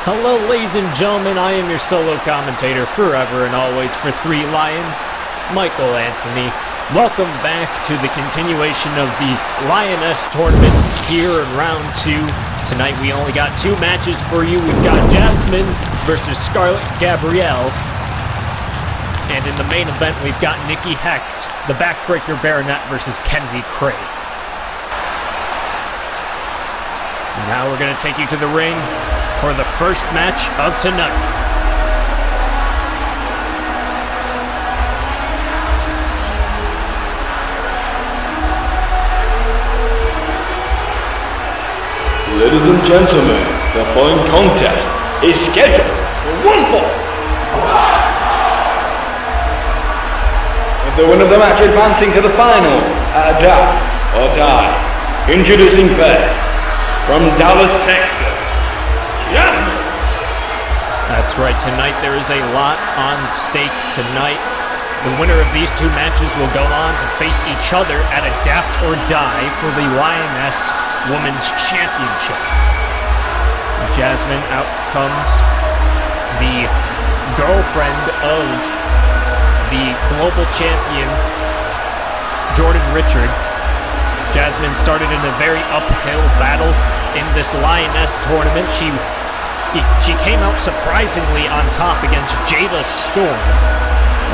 Hello, ladies and gentlemen, I am your solo commentator forever and always for Three Lions, Michael Anthony. Welcome back to the continuation of the Lioness tournament here in round 2. Tonight we only got 2 matches for you. We've got Jasmine versus Scarlette Gabriel. And in the main event, we've got Nikki Hex, the backbreaker baronet, versus Kenzie Kray. Now we're going to take you to the ring for the first match of tonight. Ladies and gentlemen, the following contest is scheduled for 1 fall. With the winner of the match advancing to the final at Adapt or Die. Introducing first, from Dallas, Texas, Jasmine. That's right, tonight there is a lot on stake tonight. The winner of these 2 matches will go on to face each other at Adapt or Die for the Lioness Women's Championship. Jasmine, out comes the girlfriend of the global champion, Jordan Richard. Jasmine started in a very uphill battle in this Lioness tournament. She came out surprisingly on top against Jada Storm,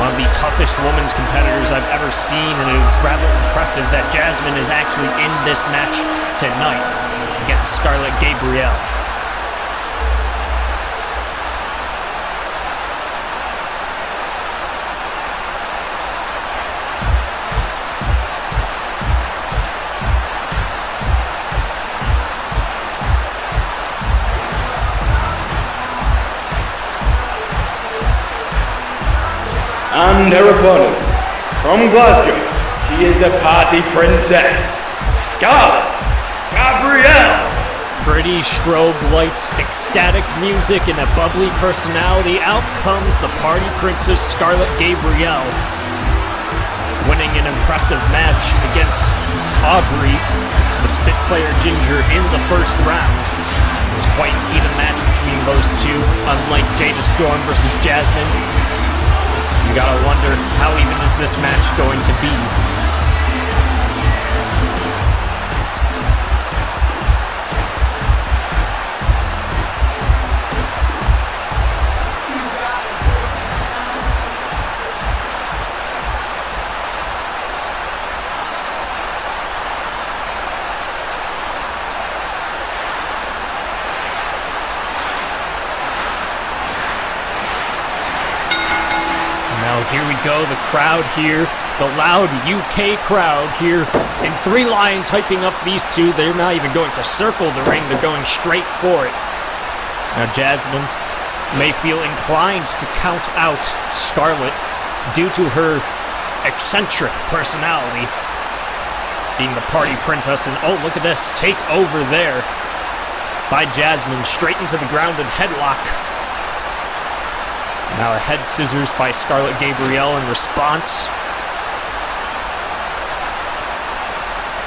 one of the toughest women's competitors I've ever seen, and it is rather impressive that Jasmine is actually in this match tonight against Scarlette Gabriel. And her opponent, from Glasgow, she is the party princess, Scarlette Gabriel. Pretty strobe lights, ecstatic music, and a bubbly personality. Out comes the party princess, Scarlette Gabriel, winning an impressive match against Aubrey, the Spitfire Ginger, in the first round. It was quite an even match between those two, unlike Jada Storm versus Jasmine. You gotta wonder, how even is this match going to be? Here we go, the crowd here, the loud UK crowd here, and Three Lions hyping up these two. They're not even going to circle the ring, they're going straight for it. Now Jasmine may feel inclined to count out Scarlette due to her eccentric personality, being the party princess, and oh, look at this, take over there by Jasmine, straight into the ground and headlock. Now a head scissors by Scarlette Gabriel in response.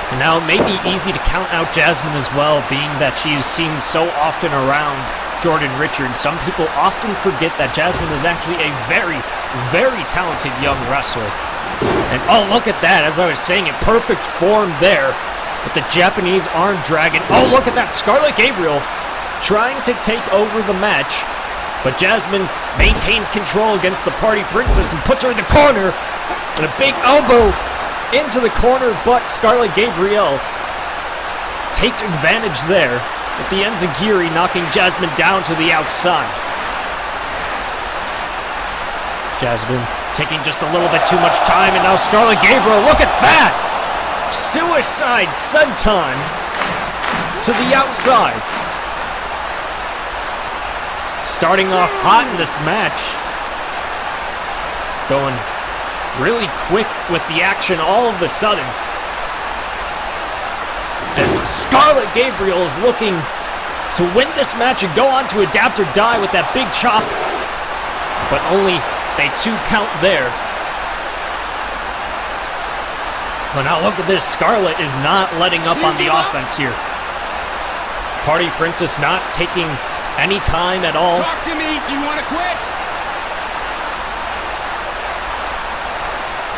And now it may be easy to count out Jasmine as well, being that she is seen so often around Jordan Richard. Some people often forget that Jasmine is actually a very, very talented young wrestler. And oh, look at that, as I was saying, in perfect form there with the Japanese arm dragon. Oh, look at that, Scarlette Gabriel trying to take over the match. But Jasmine maintains control against the party princess and puts her in the corner. And a big elbow into the corner, but Scarlette Gabriel takes advantage there with the enziguri, knocking Jasmine down to the outside. Jasmine taking just a little bit too much time, and now Scarlette Gabriel, look at that! Suicide senton to the outside. Starting off hot in this match. Going really quick with the action all of a sudden. As Scarlette Gabriel is looking to win this match and go on to Adapt or Die with that big chop. But only a 2 count there. But now look at this. Scarlette is not letting up on the offense here. Party Princess not taking any time at all. Talk to me. Do you want to quit?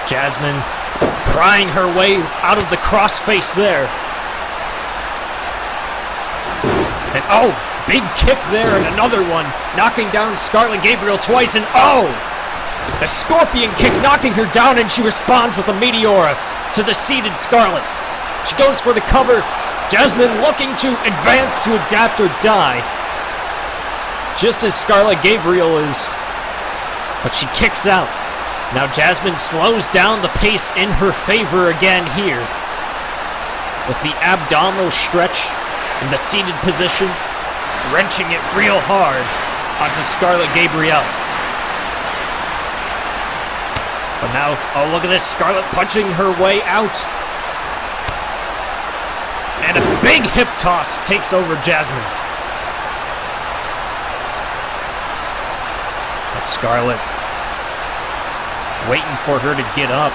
Jasmine prying her way out of the crossface there. And oh, big kick there and another one, knocking down Scarlette Gabriel twice, and oh! A scorpion kick knocking her down, and she responds with a Meteora to the seated Scarlett. She goes for the cover. Jasmine looking to advance to adapt or die. Just as Scarlette Gabriel is. But she kicks out. Now Jasmine slows down the pace in her favor again here. With the abdominal stretch in the seated position, wrenching it real hard onto Scarlette Gabriel. But now, oh look at this, Scarlett punching her way out. And a big hip toss takes over Jasmine. But Scarlett waiting for her to get up.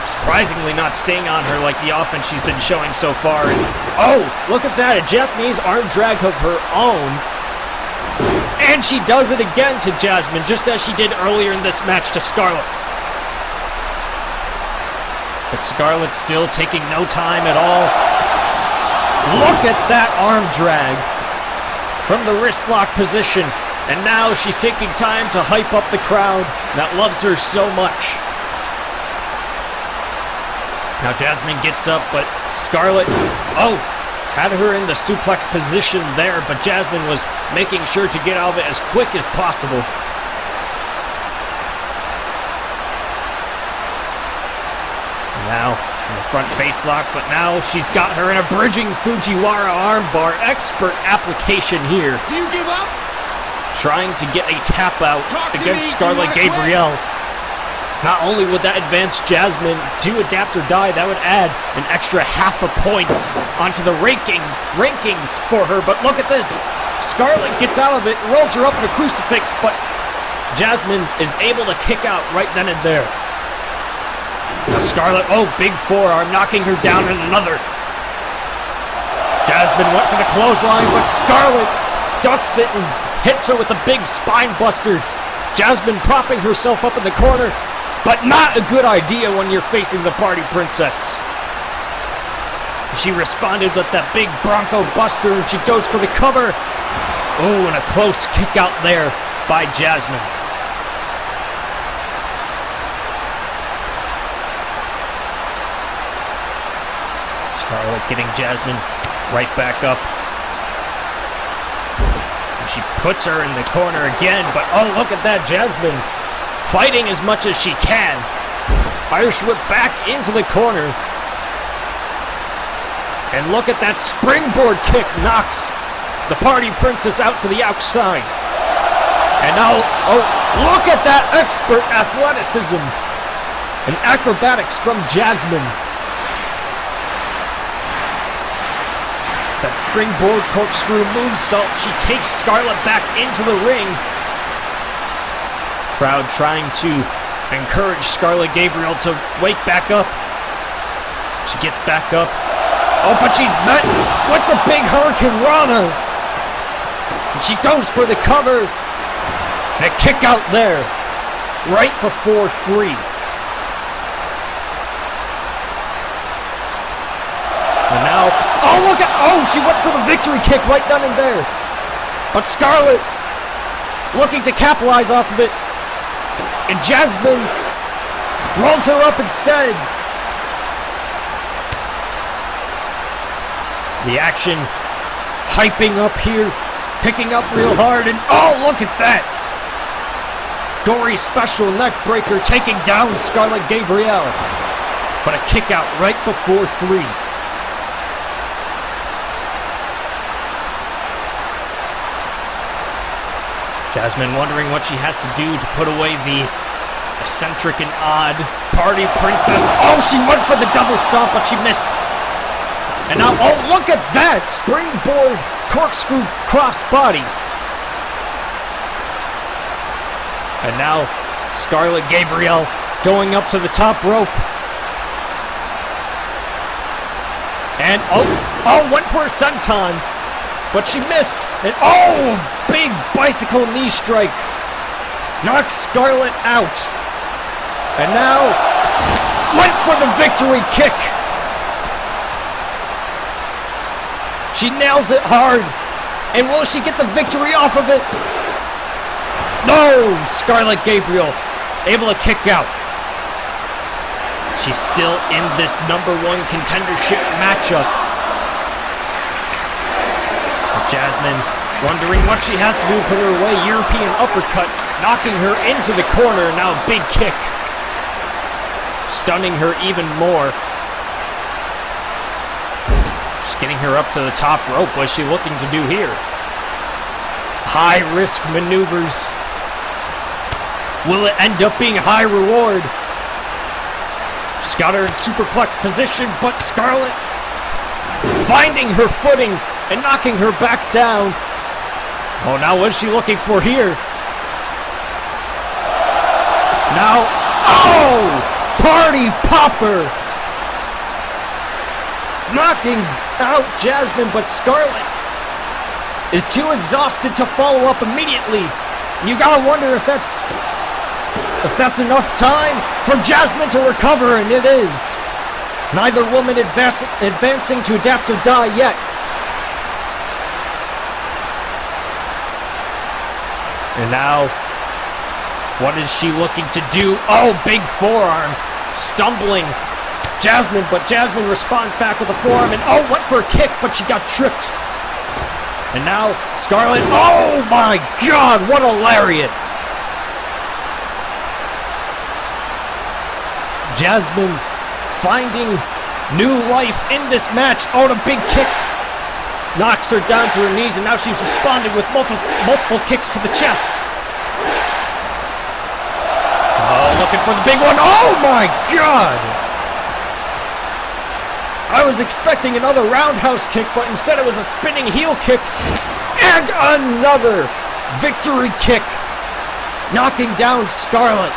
Surprisingly not staying on her like the offense she's been showing so far. And, oh, look at that, a Japanese arm drag of her own. And she does it again to Jasmine, just as she did earlier in this match to Scarlett. But Scarlett's still taking no time at all. Look at that arm drag from the wrist lock position. And now she's taking time to hype up the crowd that loves her so much. Now Jasmine gets up, but Scarlett, oh, had her in the suplex position there, but Jasmine was making sure to get out of it as quick as possible. Now in the front face lock, but now she's got her in a bridging Fujiwara armbar. Expert application here. Do you give up? Trying to get a tap out against Scarlette Gabriel. Not only would that advance Jasmine to adapt or die, that would add an extra half a points onto the rankings for her. But look at this. Scarlett gets out of it, rolls her up in a crucifix, but Jasmine is able to kick out right then and there. Now Scarlett, oh, big forearm, knocking her down in another. Jasmine went for the clothesline, but Scarlett ducks it and hits her with a big spine buster. Jasmine propping herself up in the corner, but not a good idea when you're facing the Party Princess. She responded with that big Bronco buster, and she goes for the cover. Oh, and a close kick out there by Jasmine. Scarlett getting Jasmine right back up. And she puts her in the corner again, but oh, look at that, Jasmine fighting as much as she can. Irish whip back into the corner. And look at that springboard kick, knocks the Party Princess out to the outside. And now, oh, look at that expert athleticism and acrobatics from Jasmine. That springboard corkscrew moonsault, she takes Scarlett back into the ring. Crowd trying to encourage Scarlette Gabriel to wake back up. She gets back up. Oh, but she's met with the big Hurricane Rana. And she goes for the cover. And a kick out there, right before 3. And now, oh look at, oh, she went for the victory kick right then and there. But Scarlett looking to capitalize off of it. And Jasmine rolls her up instead. The action hyping up here, picking up real hard, and oh, look at that. Gory special neck breaker taking down Scarlette Gabriel. But a kick out right before 3. Jasmine wondering what she has to do to put away the eccentric and odd Party Princess. Oh, she went for the double stomp, but she missed. And now, oh, look at that! Springboard corkscrew crossbody. And now, Scarlette Gabriel going up to the top rope. And, oh, went for a senton. but she missed. And oh, big bicycle knee strike. Knocks Scarlett out. And now, went for the victory kick. She nails it hard. And will she get the victory off of it? No! Scarlette Gabriel able to kick out. She's still in this #1 contendership matchup. Jasmine wondering what she has to do to put her away. European uppercut, knocking her into the corner. Now a big kick. Stunning her even more. Just getting her up to the top rope. What's she looking to do here? High risk maneuvers. Will it end up being high reward? She's got her in superplex position, but Scarlett finding her footing and knocking her back down. Oh, now what's she looking for here? Now, oh! Party popper! Knocking out Jasmine, but Scarlett is too exhausted to follow up immediately. You gotta wonder if that's enough time for Jasmine to recover, and it is. Neither woman advancing to adapt or die yet. And now, what is she looking to do? Oh, big forearm. Stumbling Jasmine, but Jasmine responds back with a forearm, and oh, went for a kick, but she got tripped. And now, Scarlett, oh my God, what a lariat. Jasmine finding new life in this match. Oh, and a big kick. Knocks her down to her knees, and now she's responding with multiple kicks to the chest. Oh, looking for the big one. Oh my God! I was expecting another roundhouse kick, but instead it was a spinning heel kick. And another victory kick. Knocking down Scarlett.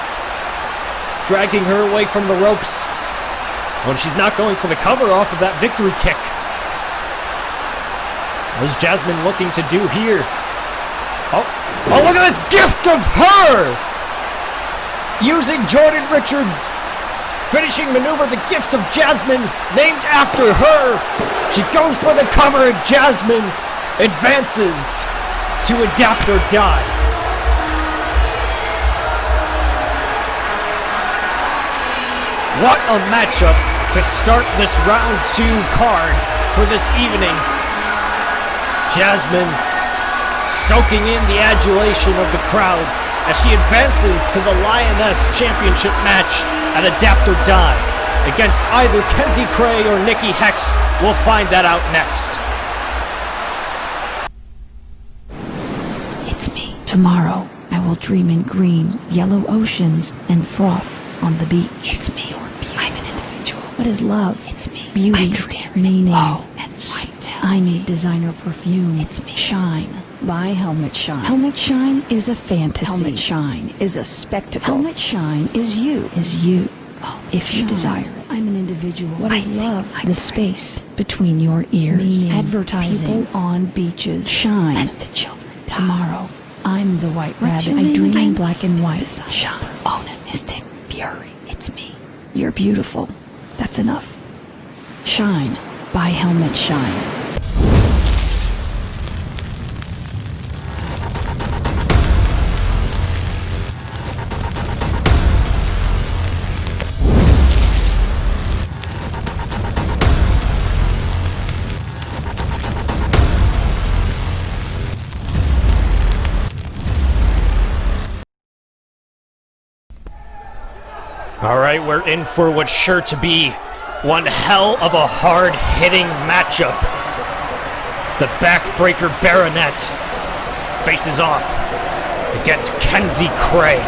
Dragging her away from the ropes. Well, she's not going for the cover off of that victory kick. What is Jasmine looking to do here? Oh, look at this gift of her! Using Jordan Richards' finishing maneuver, the gift of Jasmine, named after her. She goes for the cover, and Jasmine advances to adapt or die. What a matchup to start this round 2 card for this evening. Jasmine soaking in the adulation of the crowd as she advances to the Lioness Championship match at Adapt or Die against either Kenzie Kray or Nikki Hex. We'll find that out next. It's me. Tomorrow, I will dream in green, yellow oceans, and froth on the beach. It's me. I'm an individual. What is love? It's me. Beauty, meaning, and white. I need designer perfume. It's me. Shine. Buy Helmet Shine. Helmet Shine is a fantasy. Helmet Shine is a spectacle. Helmet Shine is you. If you desire it. I'm an individual. What is love? The space between your ears. Meaning, advertising. People on beaches. Shine. Let the children die. Tomorrow, I'm the white rabbit. I dream in black and white. Shine. Own a mystic fury. It's me. You're beautiful. That's enough. Shine. Buy Helmet Shine. All right, we're in for what's sure to be one hell of a hard-hitting matchup. The Backbreaker Baronet faces off against Kenzie Kray.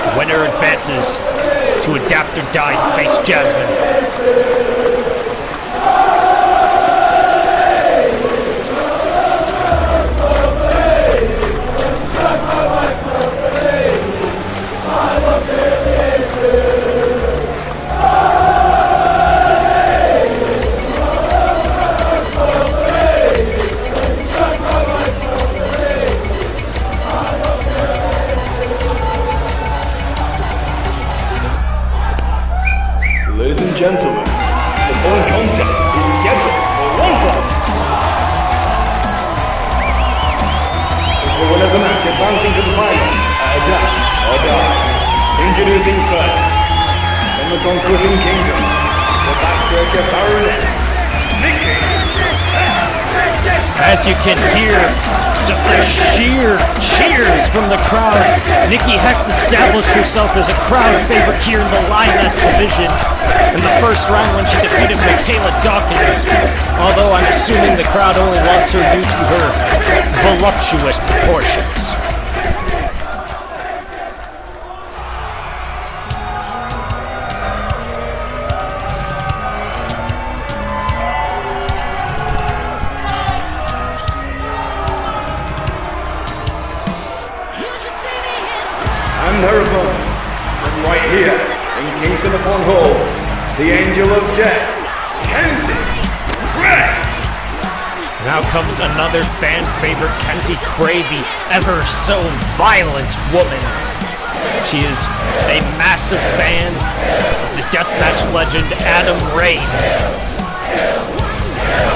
The winner advances to Adapt or Die to face Jasmine. advancing to the final, adapt or die. Introducing first, from the Concussion Kingdom, the backbreaker baronet, Nikki Hex. As you can hear, just the sheer cheers from the crowd. Nikki Hex established herself as a crowd favorite here in the Lioness division in the first round when she defeated Michaela Dawkins. Although I'm assuming the crowd only wants her due to her voluptuous proportions. And her opponent, from right here in Kingston upon Hull, the Angel of Death, Kenzie Kray. Now comes another fan favorite, Kenzie Kray, the ever so violent woman. She is a massive fan of the deathmatch legend Adam Rain.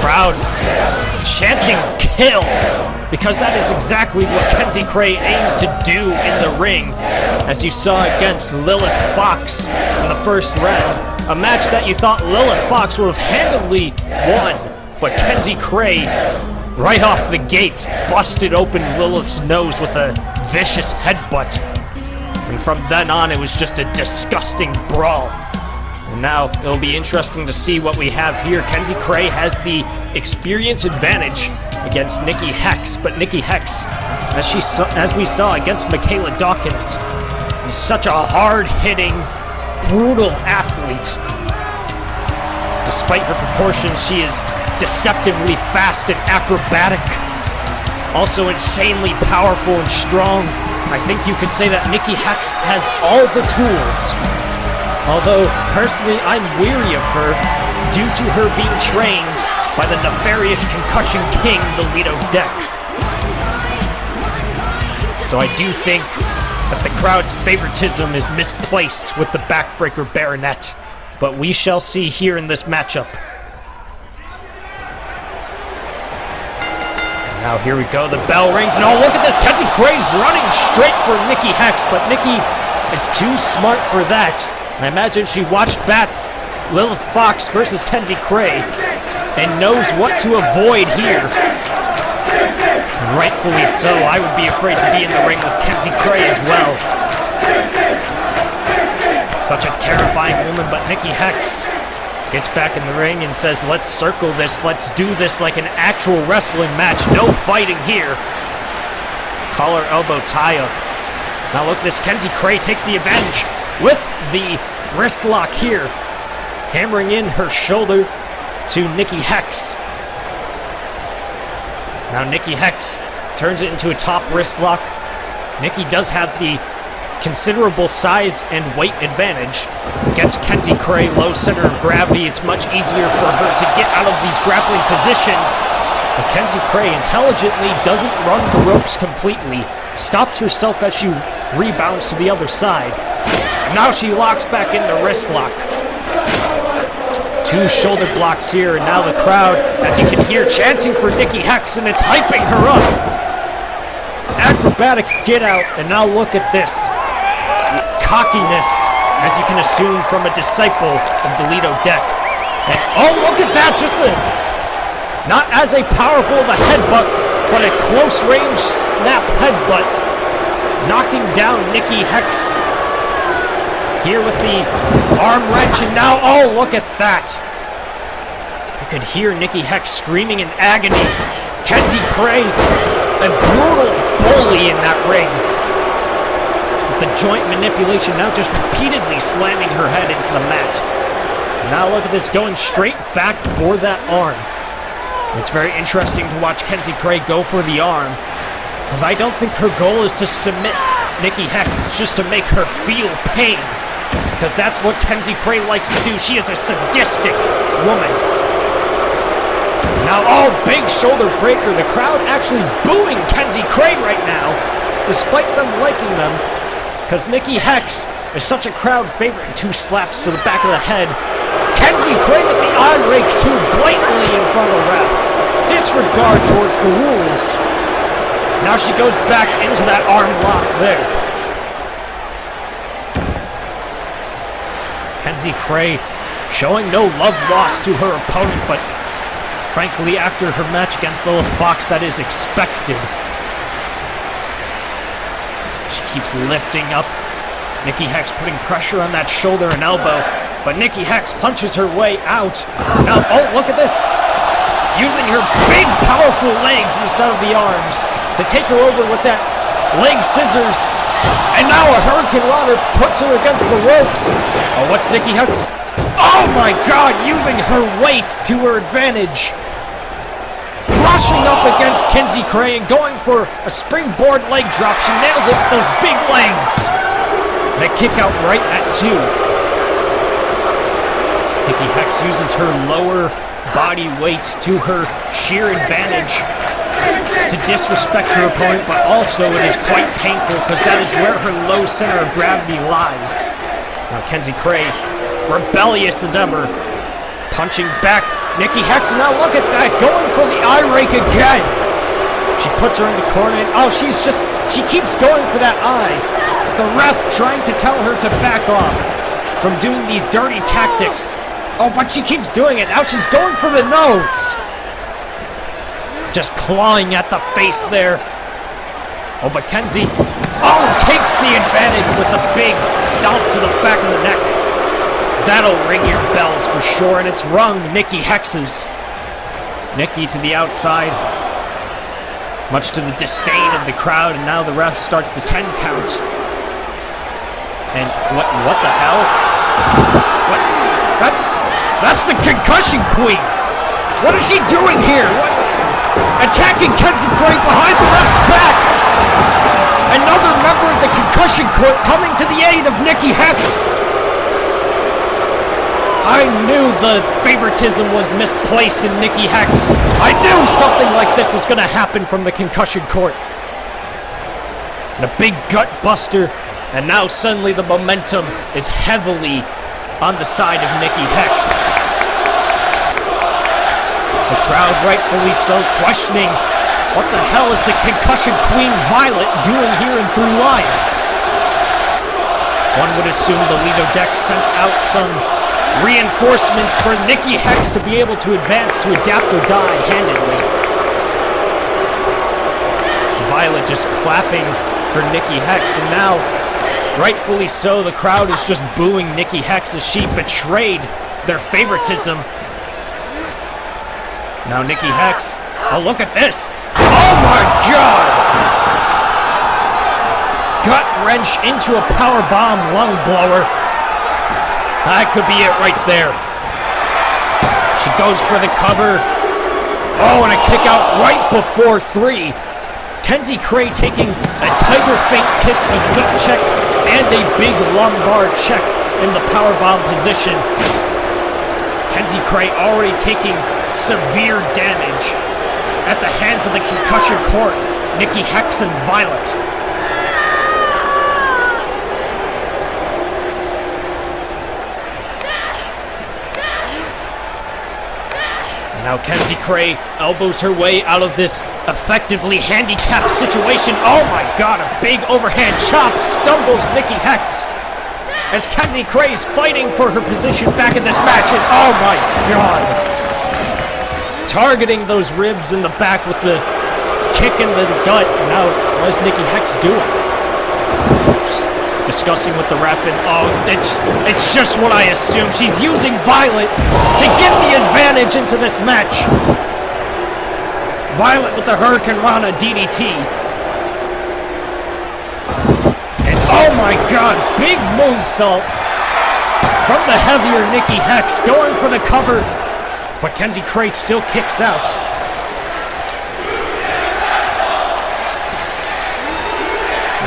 Crowd chanting kill, because that is exactly what Kenzie Kray aims to do in the ring, as you saw against Lilith Fox in the first round. A match that you thought Lilith Fox would have handily won, but Kenzie Kray, right off the gates, busted open Lilith's nose with a vicious headbutt. And from then on, it was just a disgusting brawl. And now it'll be interesting to see what we have here. Kenzie Kray has the experience advantage against Nikki Hex, but Nikki Hex, as we saw against Michaela Dawkins, is such a hard-hitting, brutal athlete. Despite her proportions, she is deceptively fast and acrobatic, also insanely powerful and strong. I think you could say that Nikki Hex has all the tools. Although, personally, I'm weary of her due to her being trained by the nefarious concussion king, the Leto Deck. So I do think that the crowd's favoritism is misplaced with the backbreaker baronet, but we shall see here in this matchup. And now here we go, the bell rings, and oh, look at this, Kenzie Kray's running straight for Nikki Hex, but Nikki is too smart for that. I imagine she watched back Lilith Fox versus Kenzie Kray and knows what to avoid here. Rightfully so. I would be afraid to be in the ring with Kenzie Kray as well. Such a terrifying woman, but Nikki Hex gets back in the ring and says, let's circle this, let's do this like an actual wrestling match. No fighting here. Collar elbow tie up. Now look at this, Kenzie Kray takes the advantage with the wrist lock here, hammering in her shoulder to Nikki Hex. Now Nikki Hex turns it into a top wrist lock. Nikki does have the considerable size and weight advantage against Kenzie Kray, low center of gravity. It's much easier for her to get out of these grappling positions. But Kenzie Kray intelligently doesn't run the ropes completely, stops herself as she rebounds to the other side. Now she locks back in the wrist lock. Two shoulder blocks here, and now the crowd, as you can hear, chanting for Nikki Hex, and it's hyping her up. Acrobatic get out, and now look at this. Cockiness, as you can assume from a disciple of the Leto Deck. And oh, look at that, not as a powerful of a headbutt, but a close range snap headbutt, knocking down Nikki Hex. Here with the arm wrench, and now, oh, look at that. You could hear Nikki Hex screaming in agony. Kenzie Kray, a brutal bully in that ring. With the joint manipulation, now just repeatedly slamming her head into the mat. Now look at this, going straight back for that arm. It's very interesting to watch Kenzie Kray go for the arm, because I don't think her goal is to submit Nikki Hex. It's just to make her feel pain. Because that's what Kenzie Kray likes to do. She is a sadistic woman. Now, oh, big shoulder breaker. The crowd actually booing Kenzie Kray right now, despite them liking them, because Nikki Hex is such a crowd favorite. And two slaps to the back of the head. Kenzie Kray with the arm rake too blatantly in front of the ref. Disregard towards the rules. Now she goes back into that arm lock there. Kenzie Kray showing no love lost to her opponent, but frankly, after her match against Lilith Fox, that is expected. She keeps lifting up. Nikki Hex putting pressure on that shoulder and elbow, but Nikki Hex punches her way out. Now, oh, look at this. Using her big, powerful legs instead of the arms to take her over with that leg scissors. And now a Hurricane Rana puts her against the ropes. Oh, what's Nikki Hex? Oh my God, using her weight to her advantage. Brushing up against Kenzie Kray and going for a springboard leg drop. She nails it with those big legs. And a kick out right at 2. Nikki Hex uses her lower body weight to her sheer advantage to disrespect her opponent, but also it is quite painful because that is where her low center of gravity lies. Now Kenzie Kray, rebellious as ever, punching back Nikki Hex. Now look at that, going for the eye rake again. She puts her in the corner and she keeps going for that eye. The ref trying to tell her to back off from doing these dirty tactics. Oh, but she keeps doing it. Now she's going for the nose. Just clawing at the face there. Oh, but Kenzie, takes the advantage with a big stomp to the back of the neck. That'll ring your bells for sure, and it's rung Nikki Hex's. Nikki to the outside, much to the disdain of the crowd, and now the ref starts the 10 count. And what the hell? What? That's the concussion queen! What is she doing here? What? Attacking Kenzie Kray behind the ref's back! Another member of the concussion court coming to the aid of Nikki Hex! I knew the favoritism was misplaced in Nikki Hex. I knew something like this was gonna happen from the concussion court. And a big gut buster, and now suddenly the momentum is heavily on the side of Nikki Hex. The crowd rightfully so questioning, what the hell is the concussion queen Violet doing here in Three Lions? One would assume the Leto deck sent out some reinforcements for Nikki Hex to be able to advance to adapt or die handedly. Violet just clapping for Nikki Hex, and now, rightfully so, the crowd is just booing Nikki Hex as she betrayed their favoritism. Now Nikki Hex, oh look at this! Oh my God! Gut wrench into a powerbomb lung blower. That could be it right there. She goes for the cover. Oh, and a kick out right before 3. Kenzie Kray taking a tiger feint kick, a gut check, and a big lumbar check in the powerbomb position. Kenzie Kray already taking severe damage at the hands of the concussion court, Nikki Hex and Violet. Now Kenzie Kray elbows her way out of this effectively handicapped situation. Oh my God, a big overhand chop stumbles Nikki Hex as Kenzie Kray's fighting for her position back in this match, and oh my God, targeting those ribs in the back with the kick in the gut. Now, what is Nikki Hex doing? She's discussing with the ref, and it's just what I assumed. She's using Violet to get the advantage into this match. Violet with the Hurricane Rana DDT. And oh my God, big moonsault from the heavier Nikki Hex, going for the cover, but Kenzie Kray still kicks out.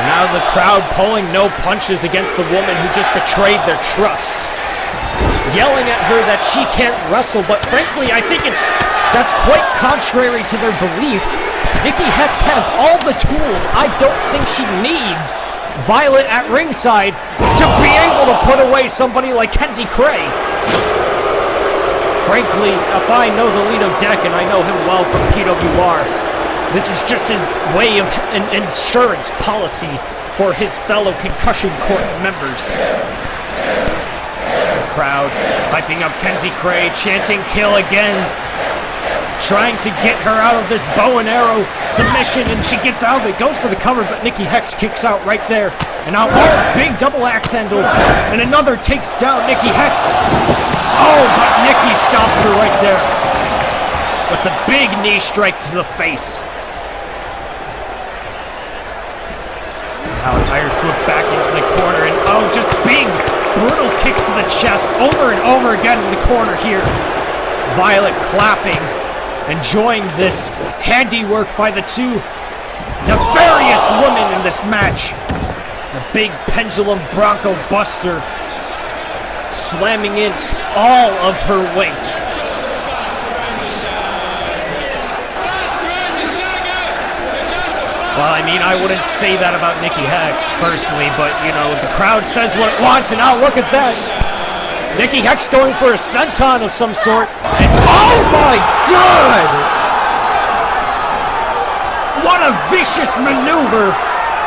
Now the crowd pulling no punches against the woman who just betrayed their trust. Yelling at her that she can't wrestle, but frankly, I think that's quite contrary to their belief. Nikki Hex has all the tools. I don't think she needs Violet at ringside to be able to put away somebody like Kenzie Kray. Frankly, if I know the Leto deck, and I know him well from PWR, This is just his way of an insurance policy for his fellow concussion court members. The crowd hyping up Kenzie Kray, chanting kill again, trying to get her out of this bow and arrow submission, and she gets out of it, goes for the cover, but Nikki Hex kicks out right there. And now, big double axe handle, and another takes down Nikki Hex. Oh, but Nikki stops her right there with the big knee strike to the face. Now an Irish whip back into the corner, and just big, brutal kicks to the chest over and over again in the corner here. Violet clapping, enjoying this handiwork by the two nefarious women in this match. The big pendulum Bronco Buster slamming in all of her weight. Well, I mean, I wouldn't say that about Nikki Hex, personally, but, you know, the crowd says what it wants, and now look at that. Nikki Hex going for a senton of some sort, and oh my God! What a vicious maneuver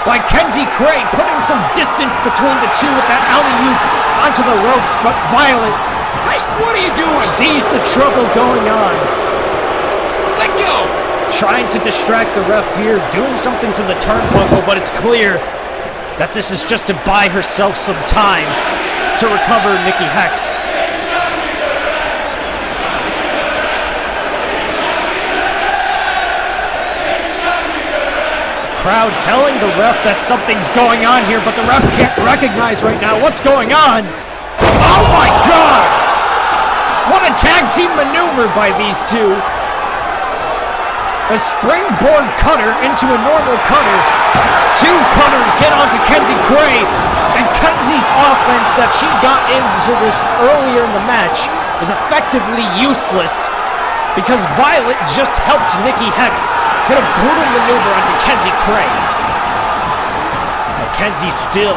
by Kenzie Kray, putting some distance between the two with that alley-oop onto the ropes, but Violet, hey, what are you doing? Sees the trouble going on. Let go! Trying to distract the ref here, doing something to the turnbuckle, but it's clear that this is just to buy herself some time to recover Nikki Hex. Crowd telling the ref that something's going on here, but the ref can't recognize right now what's going on. Oh my God! What a tag team maneuver by these two. A springboard cutter into a normal cutter. Two cutters hit onto Kenzie Kray, and Kenzie's offense that she got into this earlier in the match is effectively useless because Violet just helped Nikki Hex hit a brutal maneuver onto Kenzie Kray. Now, Kenzie still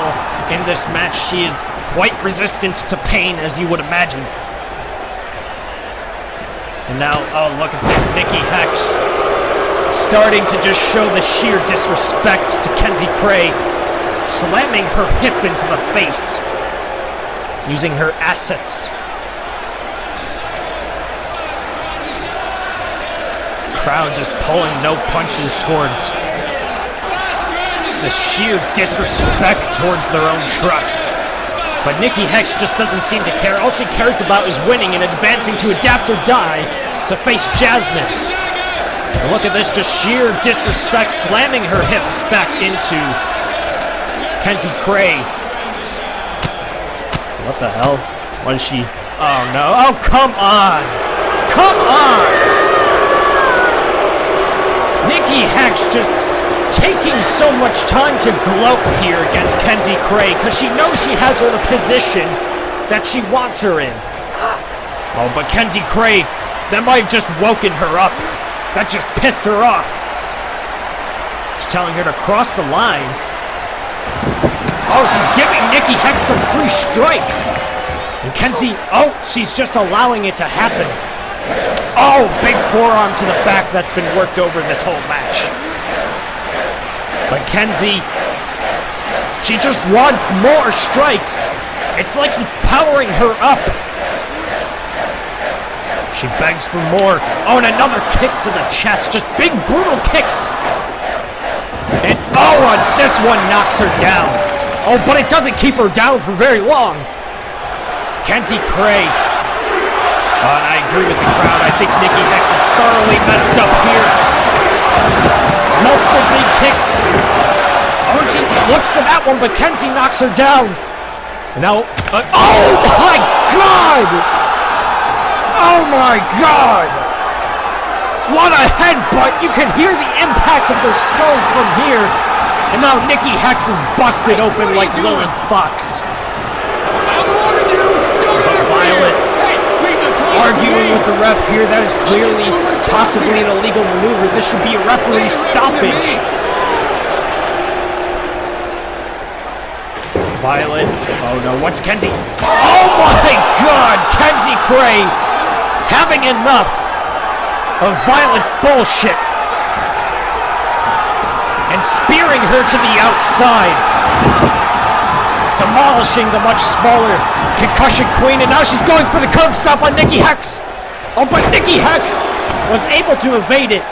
in this match, she is quite resistant to pain, as you would imagine. And now, oh, look at this, Nikki Hex starting to just show the sheer disrespect to Kenzie Kray, slamming her hip into the face, using her assets. Crowd just pulling no punches towards the sheer disrespect towards their own trust. But Nikki Hex just doesn't seem to care. All she cares about is winning and advancing to adapt or die to face Jasmine. And look at this, just sheer disrespect, slamming her hips back into Kenzie Kray. What the hell? What is she? Oh no. Oh, come on. Come on. Nikki Hex just taking so much time to gloat here against Kenzie Kray because she knows she has her in a position that she wants her in. Oh, but Kenzie Kray, that might have just woken her up. That just pissed her off. She's telling her to cross the line. Oh, she's giving Nikki Hex some free strikes. And Kenzie, oh, she's just allowing it to happen. Oh, big forearm to the back that's been worked over this whole match. But Kenzie, she just wants more strikes. It's like she's powering her up. She begs for more. Oh, and another kick to the chest. Just big, brutal kicks. And, oh, this one knocks her down. Oh, but it doesn't keep her down for very long. Kenzie Kray. Oh, and I agree with the crowd. I think Nikki Hex is thoroughly messed up here. Multiple big kicks. Oh, she looks for that one, but Kenzie knocks her down. Now, oh my God! Oh my God! What a headbutt! You can hear the impact of their skulls from here. And now Nikki Hex is busted open like Lilith Fox. Violet arguing with the ref here. That is clearly possibly an illegal maneuver. This should be a referee stoppage. Violet. Oh no, what's Kenzie? Oh my God! Kenzie Kray having enough of Violet's bullshit. and spearing her to the outside. Demolishing the much smaller Concussion Queen, and now she's going for the curb stop on Nikki Hex. Oh, but Nikki Hex was able to evade it.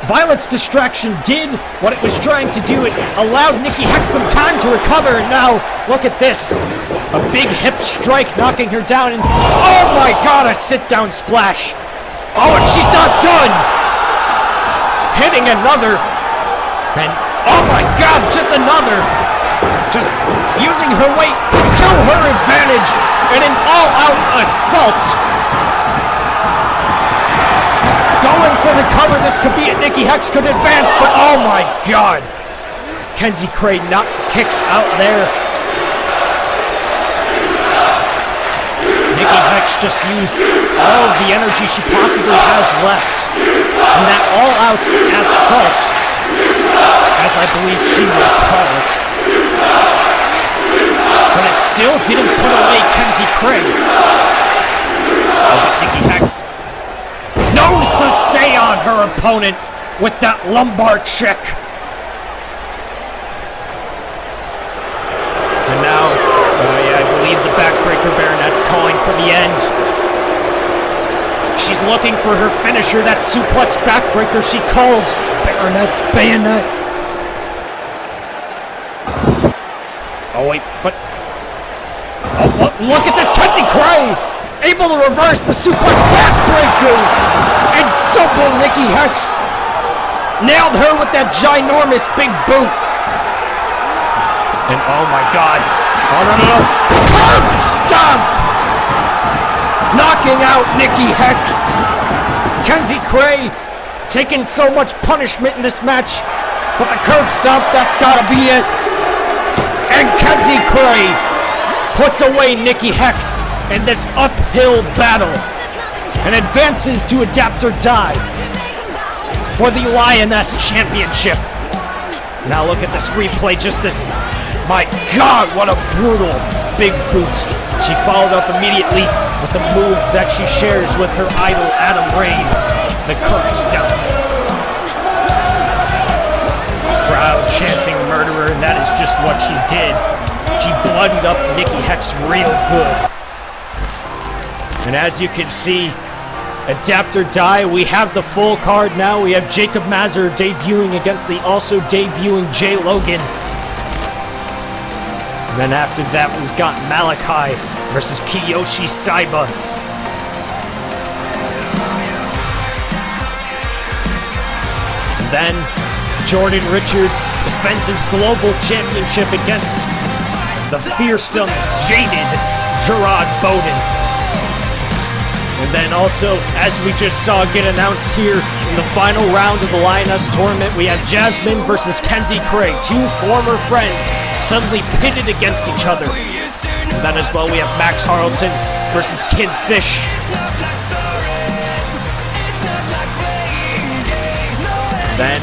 Violet's distraction did what it was trying to do. It allowed Nikki Hex some time to recover, and now look at this. A big hip strike knocking her down, and oh my god, a sit-down splash. Oh, and she's not done. Hitting another, and oh my god, just another. Just using her weight to her advantage in an all-out assault. Going for the cover, this could be it. Nikki Hex could advance, but oh my god. Kenzie Kray knocked kicks out there. Nikki Hex just used all of the energy she possibly has left. And that all-out assault, as I believe she would call it. But it still didn't put away Kenzie Kray. Oh, but Nikki Hex knows to stay on her opponent with that lumbar check. And now, I believe the backbreaker baronet's calling for the end. She's looking for her finisher, that suplex backbreaker she calls baronet's bayonet. Oh wait, but oh, look at this, Kenzie Kray! Able to reverse the suplex backbreaker and stumble Nikki Hex. Nailed her with that ginormous big boot. And oh my god. Oh no. Curb stomp! Knocking out Nikki Hex. Kenzie Kray taking so much punishment in this match, but the curb stomp, that's gotta be it. And Kenzie Kray puts away Nikki Hex in this uphill battle and advances to Adapt or Die for the Lioness Championship. Now look at this replay, just this, my god, what a brutal big boot. She followed up immediately with the move that she shares with her idol Adam Rain, the curb stomp. Crowd chanting murderer, and that is just what she did. She bloodied up Nikki Hex real good. And as you can see, Adapt or Die, we have the full card now. We have Jacob Mazur debuting against the also debuting Jay Logan. And then after that, we've got Malachi versus Kiyoshi Saiba. And then Jordan Richard defends his global championship against the fearsome, jaded Gerard Bowden. And then also, as we just saw get announced here in the final round of the Lioness tournament, we have Jasmine versus Kenzie Kray, two former friends suddenly pitted against each other. And then as well, we have Max Harleton versus Kid Fish. Then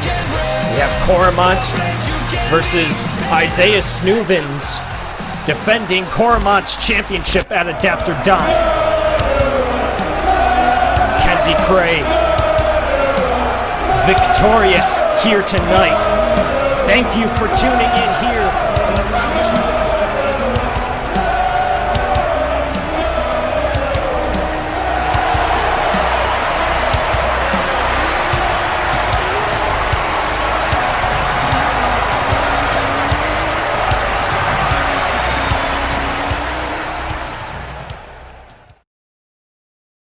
we have Coromant versus Isaiah Snoovens, defending Coromant's championship at Adapt or Die. Kenzie Kray, victorious here tonight. Thank you for tuning in here.